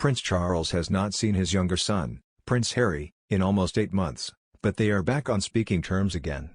Prince Charles has not seen his younger son, Prince Harry, in almost 8 months, but they are back on speaking terms again.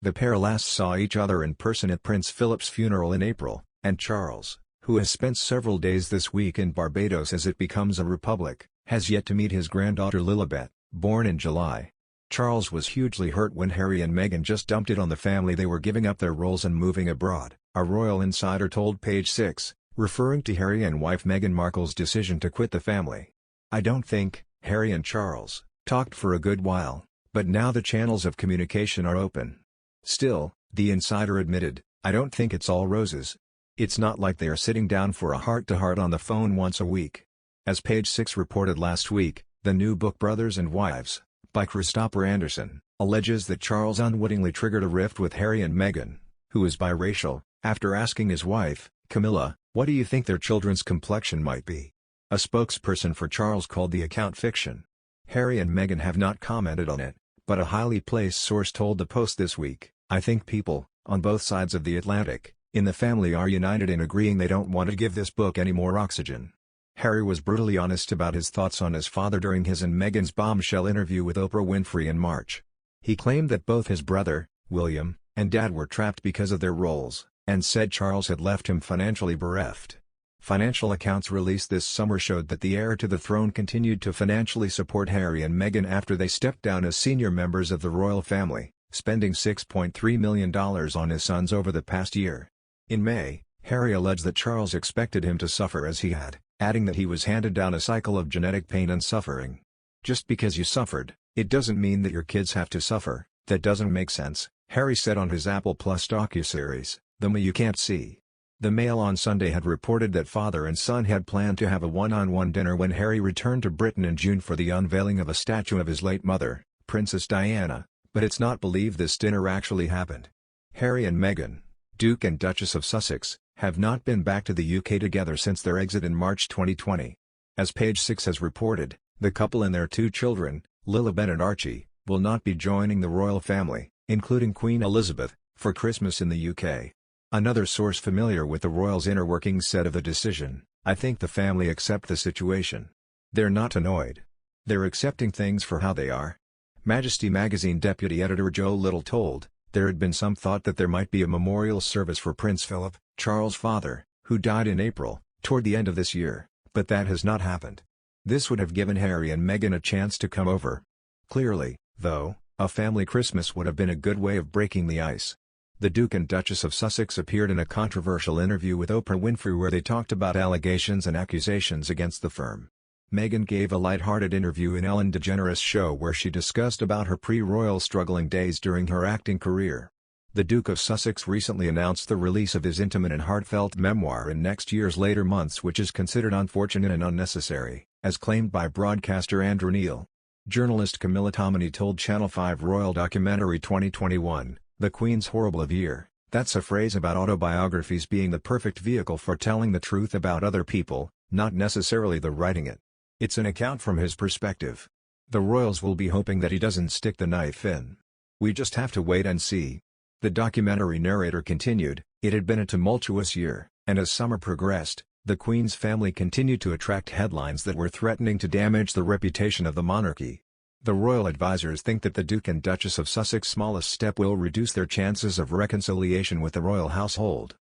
The pair last saw each other in person at Prince Philip's funeral in April, and Charles, who has spent several days this week in Barbados as it becomes a republic, has yet to meet his granddaughter Lilibet, born in July. Charles was hugely hurt when Harry and Meghan just dumped it on the family they were giving up their roles and moving abroad, a royal insider told Page 6, referring to Harry and wife Meghan Markle's decision to quit the family. "I don't think Harry and Charles talked for a good while, but now the channels of communication are open. Still," the insider admitted, "I don't think it's all roses. It's not like they are sitting down for a heart-to-heart on the phone once a week." As Page 6 reported last week, the new book Brothers and Wives, by Christopher Anderson, alleges that Charles unwittingly triggered a rift with Harry and Meghan, who is biracial, after asking his wife, Camilla, what do you think their children's complexion might be? A spokesperson for Charles called the account fiction. Harry and Meghan have not commented on it, but a highly placed source told the Post this week, "I think people, on both sides of the Atlantic, in the family are united in agreeing they don't want to give this book any more oxygen." Harry was brutally honest about his thoughts on his father during his and Meghan's bombshell interview with Oprah Winfrey in March. He claimed that both his brother, William, and Dad were trapped because of their roles, and said Charles had left him financially bereft. Financial accounts released this summer showed that the heir to the throne continued to financially support Harry and Meghan after they stepped down as senior members of the royal family, spending $6.3 million on his sons over the past year. In May, Harry alleged that Charles expected him to suffer as he had, adding that he was handed down a cycle of genetic pain and suffering. "Just because you suffered, it doesn't mean that your kids have to suffer. That doesn't make sense," Harry said on his Apple Plus docuseries, The Me You Can't See. The Mail on Sunday had reported that father and son had planned to have a one-on-one dinner when Harry returned to Britain in June for the unveiling of a statue of his late mother, Princess Diana, but it's not believed this dinner actually happened. Harry and Meghan, Duke and Duchess of Sussex, have not been back to the UK together since their exit in March 2020. As Page 6 has reported, the couple and their 2 children, Lilibet and Archie, will not be joining the royal family, including Queen Elizabeth, for Christmas in the UK. Another source familiar with the royals' inner workings said of the decision, "I think the family accept the situation. They're not annoyed. They're accepting things for how they are." Majesty magazine deputy editor Joe Little told, there had been some thought that there might be a memorial service for Prince Philip, Charles' father, who died in April, toward the end of this year, but that has not happened. This would have given Harry and Meghan a chance to come over. Clearly, though, a family Christmas would have been a good way of breaking the ice. The Duke and Duchess of Sussex appeared in a controversial interview with Oprah Winfrey where they talked about allegations and accusations against the firm. Meghan gave a light-hearted interview in Ellen DeGeneres' show where she discussed about her pre-royal struggling days during her acting career. The Duke of Sussex recently announced the release of his intimate and heartfelt memoir in next year's later months, which is considered unfortunate and unnecessary, as claimed by broadcaster Andrew Neil. Journalist Camilla Tominey told Channel 5 Royal Documentary 2021, "The Queen's horrible of year, that's a phrase about autobiographies being the perfect vehicle for telling the truth about other people, not necessarily the writing it. It's an account from his perspective. The royals will be hoping that he doesn't stick the knife in. We just have to wait and see." The documentary narrator continued, "It had been a tumultuous year, and as summer progressed, the Queen's family continued to attract headlines that were threatening to damage the reputation of the monarchy. The royal advisors think that the Duke and Duchess of Sussex's smallest step will reduce their chances of reconciliation with the royal household."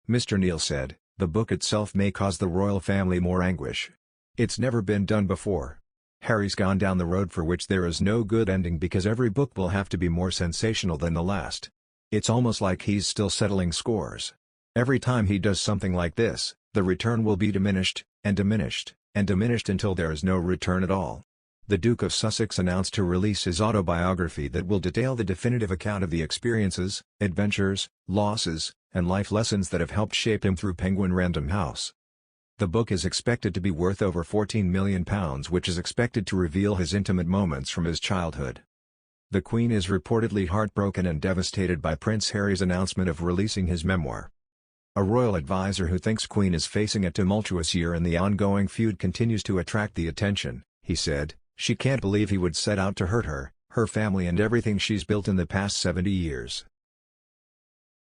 Mr. Neil said, "The book itself may cause the royal family more anguish. It's never been done before. Harry's gone down the road for which there is no good ending because every book will have to be more sensational than the last. It's almost like he's still settling scores. Every time he does something like this, the return will be diminished, and diminished, and diminished until there is no return at all." The Duke of Sussex announced to release his autobiography that will detail the definitive account of the experiences, adventures, losses, and life lessons that have helped shape him through Penguin Random House. The book is expected to be worth over £14 million, which is expected to reveal his intimate moments from his childhood. The Queen is reportedly heartbroken and devastated by Prince Harry's announcement of releasing his memoir. A royal advisor who thinks Queen is facing a tumultuous year and the ongoing feud continues to attract the attention, he said, "She can't believe he would set out to hurt her, her family and everything she's built in the past 70 years.